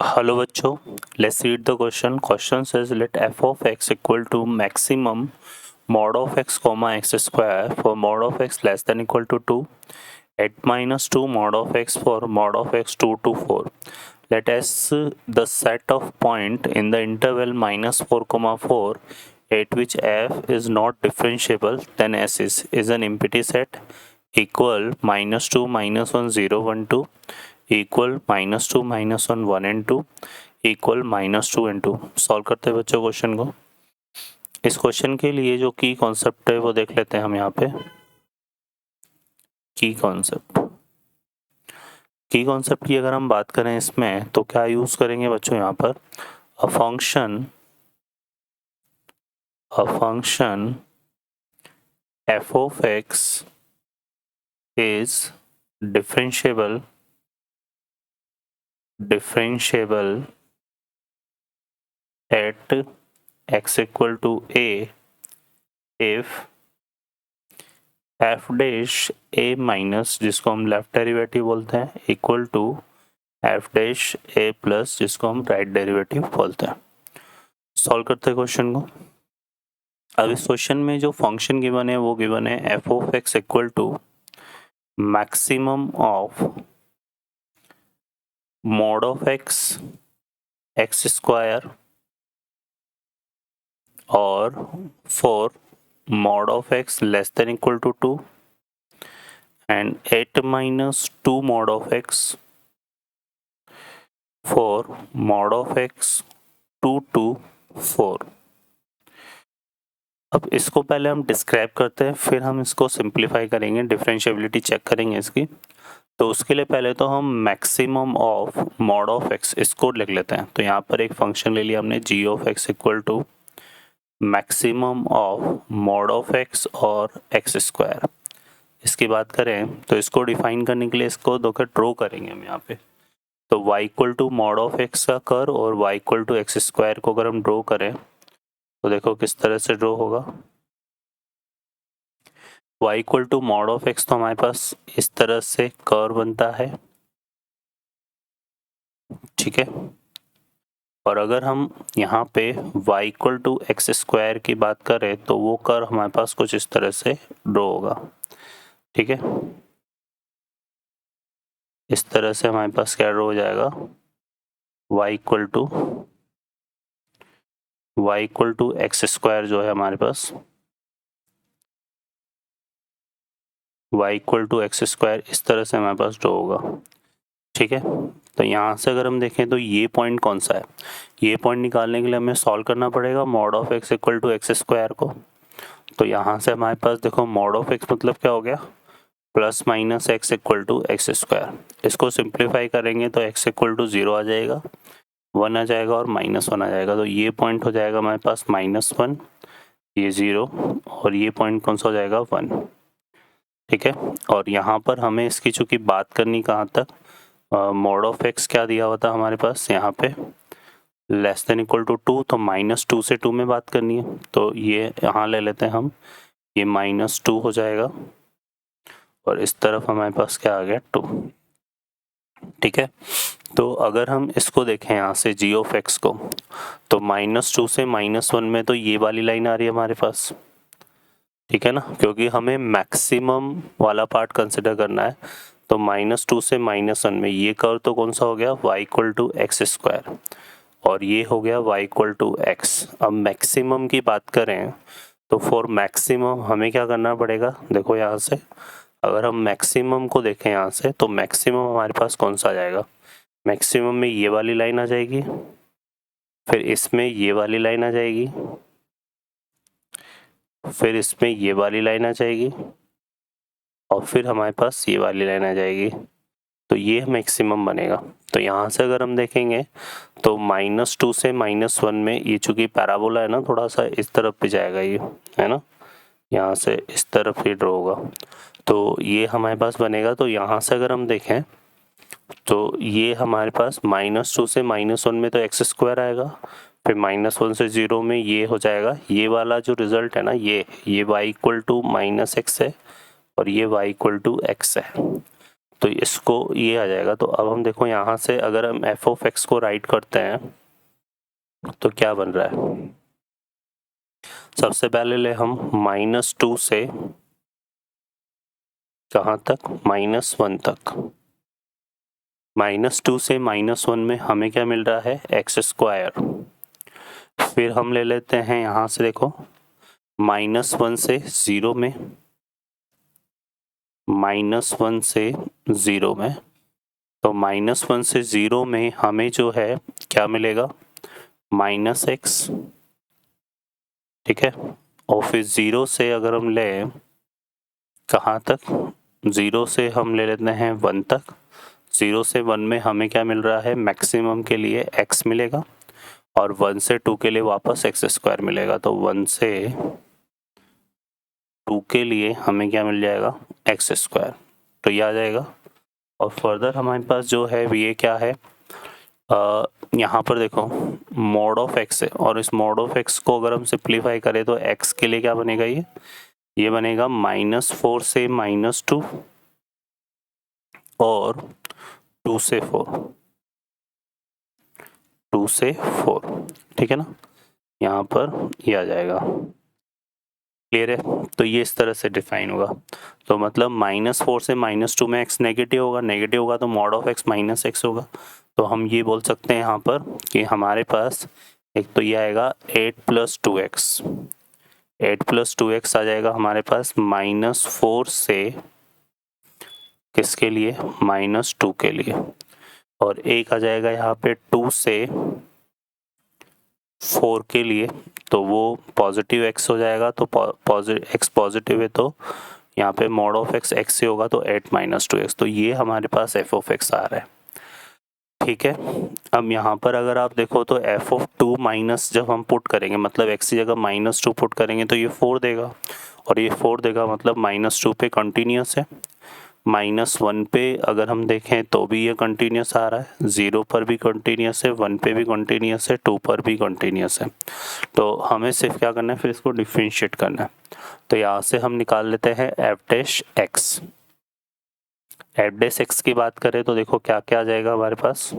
Hello बच्चों, let's read the question. Question says let f of x equal to maximum mod of x comma x square for mod of x less than equal to 2 at minus 2 mod of x for mod of x 2 to 4. Let S the set of point in the interval minus 4 comma 4 at which f is not differentiable, then S is an empty set equal minus 2 minus 1 0 1 2 equal minus 2 minus 1 1 and 2 equal minus 2 and 2। Solve करते हैं बच्चों question को। इस question के लिए जो की concept है वो देख लेते हैं हम यहाँ पे। की कॉन्सेप्ट की अगर हम बात करें इसमें तो क्या यूज करेंगे बच्चों यहाँ पर a function F of x is differentiable at x equal to a if f dash a minus जिसको हम लेफ्ट डेरिवेटिव बोलते हैं equal to f dash a plus जिसको हम राइट डेरिवेटिव बोलते हैं। सॉल्व करते हैं क्वेश्चन को। अब इस क्वेश्चन में जो फंक्शन गिवन है वो गिवन है f of x equal to maximum of mod of x square और for mod of x less than equal to 2 and 8 minus 2 mod of x for mod of x 2 to 4। अब इसको पहले हम describe करते हैं, फिर हम इसको सिंप्लीफाई करेंगे, डिफरेंशिएबिलिटी चेक करेंगे इसकी। तो उसके लिए पहले तो हम maximum of mod of x इसको लिख लेते हैं। तो यहाँ पर एक फंक्शन ले लिया हमने g of x equal to maximum of mod of x और एक्स स्क्वायर। इसकी बात करें तो इसको डिफाइन करने के लिए इसको दोगे ड्रॉ करेंगे हम यहाँ पे। तो y equal to mod of x का कर और y equal to x square को अगर हम ड्रॉ करें तो देखो किस तरह से ड्रॉ होगा। y equal to mod of x तो हमारे पास इस तरह से कर्व बनता है, ठीक है। और अगर हम यहाँ पे y equal to x square की बात करें तो वो कर्व हमारे पास कुछ इस तरह से ड्रॉ होगा, ठीक है। इस तरह से हमारे पास क्या ड्रॉ हो जाएगा y equal to x square जो है हमारे पास y equal to x square इस तरह से हमारे पास ड्रॉ होगा, ठीक है। तो यहाँ से अगर हम देखें तो ये पॉइंट कौन सा है, ये पॉइंट निकालने के लिए हमें सॉल्व करना पड़ेगा mod of x equal to x square को। तो यहाँ से हमारे पास देखो मॉड ऑफ एक्स मतलब क्या हो गया plus minus x equal to x square. इसको सिंप्लीफाई करेंगे तो एक्स इक्वल टू 0 आ जाएगा, 1 आ जाएगा और माइनस 1 आ जाएगा। तो ये पॉइंट हो जाएगा हमारे पास -1, ये 0 और ये पॉइंट कौन सा हो जाएगा 1, ठीक है। और यहाँ पर हमें इसकी चूँकि बात करनी कहाँ तक मॉड ऑफ एक्स क्या दिया हुआ था हमारे पास यहाँ पे लेस देन इक्वल टू 2, तो -2 से 2 में बात करनी है। तो ये यहाँ ले लेते हैं हम, ये -2 हो जाएगा और इस तरफ हमारे पास क्या आ गया 2, ठीक है। तो अगर हम इसको देखें यहाँ से g ऑफ x को तो -2 से -1 में तो ये वाली लाइन आ रही है हमारे पास, ठीक है ना, क्योंकि हमें मैक्सिमम वाला पार्ट कंसिडर करना है। तो -2 से -1 में ये कर्व तो कौन सा हो गया y equal to x square और ये हो गया y इक्वल टू एक्स। अब मैक्सिमम की बात करें तो फॉर मैक्सिमम हमें क्या करना पड़ेगा, देखो यहाँ से अगर हम मैक्सिमम को देखें यहाँ से तो मैक्सिमम हमारे पास कौन सा आ जाएगा, मैक्सिमम में ये वाली लाइन आ जाएगी, फिर इसमें ये वाली लाइन आ जाएगी, फिर इसमें ये वाली लाइन आ जाएगी और फिर हमारे पास ये वाली लाइन आ जाएगी। तो ये मैक्सिमम बनेगा। तो यहाँ से अगर हम देखेंगे तो -2 से -1 में ये चूँकि पैराबोला है ना थोड़ा सा इस तरफ पे जाएगा, ये है ना, यहाँ से इस तरफ ही ड्रॉ होगा। तो ये हमारे पास बनेगा। तो यहाँ से अगर हम देखें तो ये हमारे पास -2 से -1 में तो एक्स स्क्वायर आएगा, फिर -1 से 0 में ये हो जाएगा, ये वाला जो रिजल्ट है ना ये y इक्वल टू -x है और ये y इक्वल टू x है। तो इसको ये आ जाएगा। तो अब हम देखो यहाँ से अगर हम एफ ऑफ एक्स को राइट करते हैं तो क्या बन रहा है। सबसे पहले ले हम -2 से कहाँ तक, -1 तक। -2 से -1 में हमें क्या मिल रहा है, x²। फिर हम ले लेते हैं यहाँ से देखो -1 से 0 में, -1 से 0 में। तो -1 से 0 में हमें जो है क्या मिलेगा, -x, ठीक है। और फिर 0 से अगर हम लें कहाँ तक, 0 से हम ले लेते हैं 1 तक। 0 से 1 में हमें क्या मिल रहा है, मैक्सिमम के लिए x मिलेगा और 1 से 2 के लिए वापस x² मिलेगा। तो 1 से 2 के लिए हमें क्या मिल जाएगा, x²। तो ये आ जाएगा। और फर्दर हमारे पास जो है ये क्या है, यहाँ पर देखो मॉड ऑफ x है और इस मॉड ऑफ x को अगर हम सिंप्लीफाई करें तो x के लिए क्या बनेगा, ये बनेगा -4 से -2 और 2 से 4, ठीक है ना। यहाँ पर ये आ जाएगा, क्लियर है। तो ये इस तरह से डिफाइन होगा। तो मतलब -4 से -2 में x नेगेटिव होगा तो मॉड ऑफ x -x होगा। तो हम ये बोल सकते हैं यहाँ पर कि हमारे पास एक तो ये आएगा 8 + 2x, 8 + 2x आ जाएगा हमारे पास -4 से किसके लिए, -2 के लिए। और एक आ जाएगा यहाँ पे 2 से 4 के लिए, तो वो पॉजिटिव x हो जाएगा। तो x पॉजिटिव है तो यहाँ पे मॉड ऑफ x x से होगा तो 8 - 2x। तो ये हमारे पास f ऑफ x आ रहा है, ठीक है। अब यहाँ पर अगर आप देखो तो f ऑफ 2 माइनस जब हम पुट करेंगे, मतलब x की जगह -2 पुट करेंगे तो ये 4 देगा, और ये 4 देगा मतलब -2 पे कंटिन्यूस है। -1 पे अगर हम देखें तो भी ये कंटिन्यूस आ रहा है, 0 पर भी कंटिन्यूस है, 1 पे भी कंटिन्यूस है, 2 पर भी कंटिन्यूस है। तो हमें सिर्फ क्या करना है, फिर इसको डिफरेंशिएट करना है। तो यहाँ से हम निकाल लेते हैं f'(x). f'(x) की बात करें तो देखो क्या क्या आ जाएगा हमारे पास,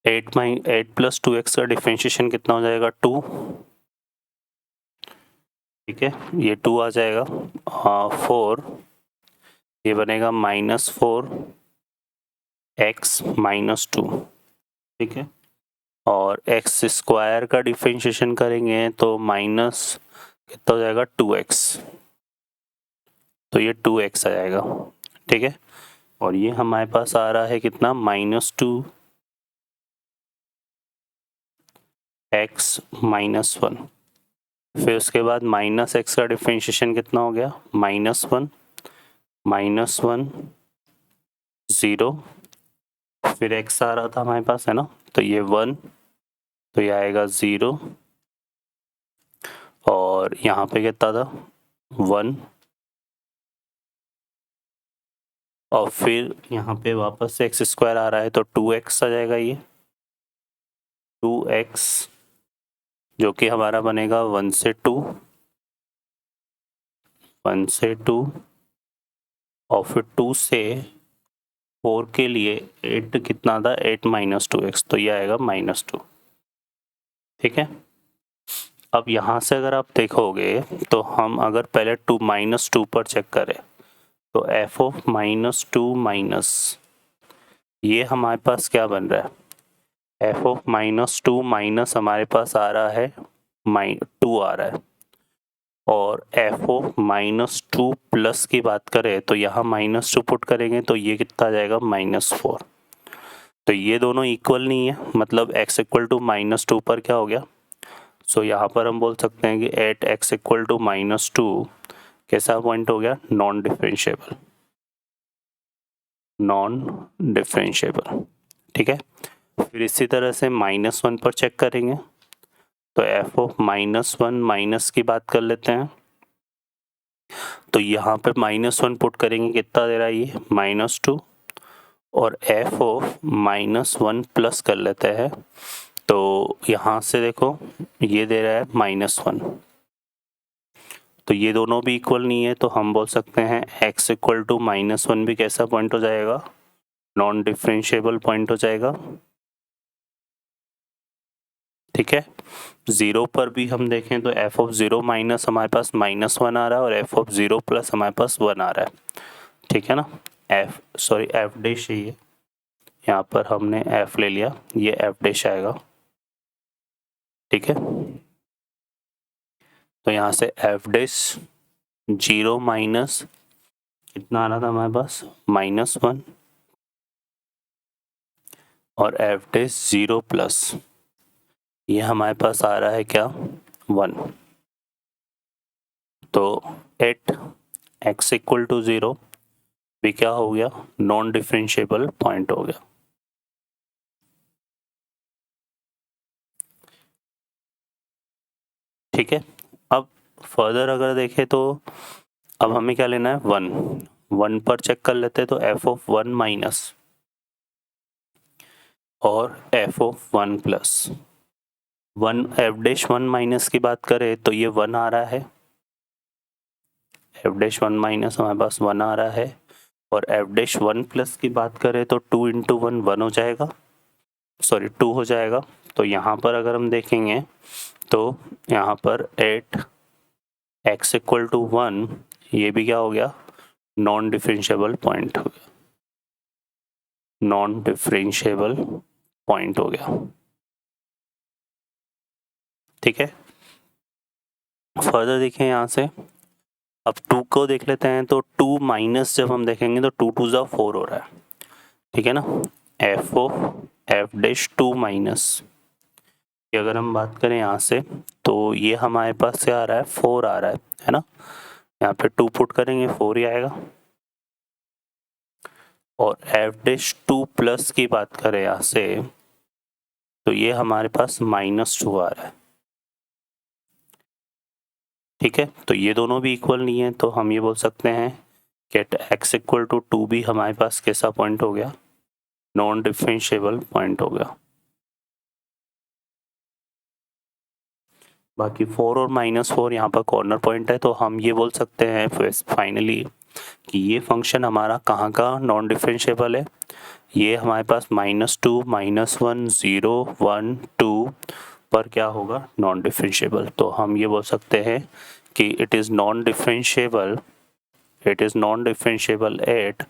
8 + 2x का डिफरेंशिएशन कितना हो जाएगा, 2, ठीक है, ये 2 आ जाएगा। 4, ये बनेगा -4x - 2, ठीक है। और x² का डिफरेंशिएशन करेंगे तो माइनस कितना हो जाएगा, 2x, तो ये 2x आ जाएगा, ठीक है। और ये हमारे पास आ रहा है कितना, -2x - 1। फिर उसके बाद -x का डिफरेंशिएशन कितना हो गया, -1 -1 0, फिर x आ रहा था हमारे पास, है ना, तो ये 1, तो ये आएगा 0, और यहाँ पे कितना था, 1, और फिर यहाँ पे वापस से x² आ रहा है तो 2x आ जाएगा, ये 2x जो कि हमारा बनेगा 1 से 2, 1 से 2, और फिर 2 से 4 के लिए 8 कितना था, 8 - 2x, तो ये आएगा -2, ठीक है। अब यहाँ से अगर आप देखोगे तो हम अगर पहले -2 पर चेक करें तो f ऑफ -2 माइनस, ये हमारे पास क्या बन रहा है, f ऑफ -2 माइनस हमारे पास आ रहा है 2 आ रहा है। और f ऑफ -2 प्लस की बात करें तो यहाँ -2 पुट करेंगे तो ये कितना आ जाएगा, -4। तो ये दोनों इक्वल नहीं है, मतलब x = -2 पर क्या हो गया, सो यहाँ पर हम बोल सकते हैं कि एट x = -2 कैसा पॉइंट हो गया, नॉन डिफरेंशिएबल, ठीक है। फिर इसी तरह से -1 पर चेक करेंगे तो f ऑफ -1 माइनस की बात कर लेते हैं, तो यहाँ पर -1 पुट करेंगे कितना दे रहा है, ये -2, और f ऑफ -1 प्लस कर लेते हैं तो यहाँ से देखो ये दे रहा है -1, तो ये दोनों भी इक्वल नहीं है, तो हम बोल सकते हैं x इक्वल टू -1 भी कैसा पॉइंट हो जाएगा, नॉन डिफरेंशिएबल पॉइंट हो जाएगा। ठीक है, 0 पर भी हम देखें तो f ऑफ 0 माइनस हमारे पास -1 आ रहा है और f ऑफ 0 प्लस हमारे पास 1 आ रहा है। ठीक है ना, f डैश है ये, यहाँ पर हमने f ले लिया, ये f डैश आएगा। ठीक है, तो यहाँ से f डैश 0 माइनस कितना आ रहा था हमारे पास, -1, और f डैश 0 प्लस ये हमारे पास आ रहा है क्या, 1। तो एट x इक्वल टू 0 भी क्या हो गया, नॉन डिफरेंशिएबल पॉइंट हो गया। ठीक है, अब फर्दर अगर देखें तो अब हमें क्या लेना है, 1 पर चेक कर लेते हैं, तो f ऑफ 1 माइनस और f of 1 plus 1, f dash 1 minus की बात करें तो ये 1 आ रहा है, f डैश 1 माइनस हमारे पास 1 आ रहा है, और f डैश 1 प्लस की बात करें तो 2 इंटू 1 1 हो जाएगा, सॉरी 2 हो जाएगा। तो यहाँ पर अगर हम देखेंगे तो यहाँ पर 8 x इक्वल टू 1 ये भी क्या हो गया, नॉन डिफरेंशिएबल पॉइंट हो गया, नॉन डिफरेंशिएबल पॉइंट हो गया। ठीक है, फर्दर देखें यहाँ से, अब 2 को देख लेते हैं, तो 2 माइनस जब हम देखेंगे तो 2 2 जा 4 हो रहा है। ठीक है ना, f of f dash 2 minus की अगर हम बात करें यहाँ से, तो ये हमारे पास क्या आ रहा है, 4 आ रहा है ना, यहाँ पे 2 पुट करेंगे 4 ही आएगा। और f डैश 2 प्लस की बात करें यहाँ से, तो ये हमारे पास -2 आ रहा है। ठीक है, तो ये दोनों भी इक्वल नहीं है, तो हम ये बोल सकते हैं कि x इक्वल टू 2 भी हमारे पास कैसा पॉइंट हो गया, नॉन डिफरेंशिएबल पॉइंट हो गया। बाकी 4 और -4 यहाँ पर कॉर्नर पॉइंट है, तो हम ये बोल सकते हैं फाइनली कि ये फंक्शन हमारा कहाँ का नॉन डिफरेंशिएबल है, ये हमारे पास -2 -1 0 1 2 पर क्या होगा, नॉन डिफरेंशिएबल। तो हम ये बोल सकते हैं कि it is non differentiable at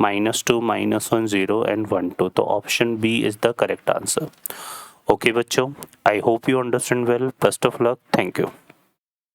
-2 -1 0 and 1 2। तो option B is the correct answer. Okay बच्चों, I hope you understand well, best of luck, thank you.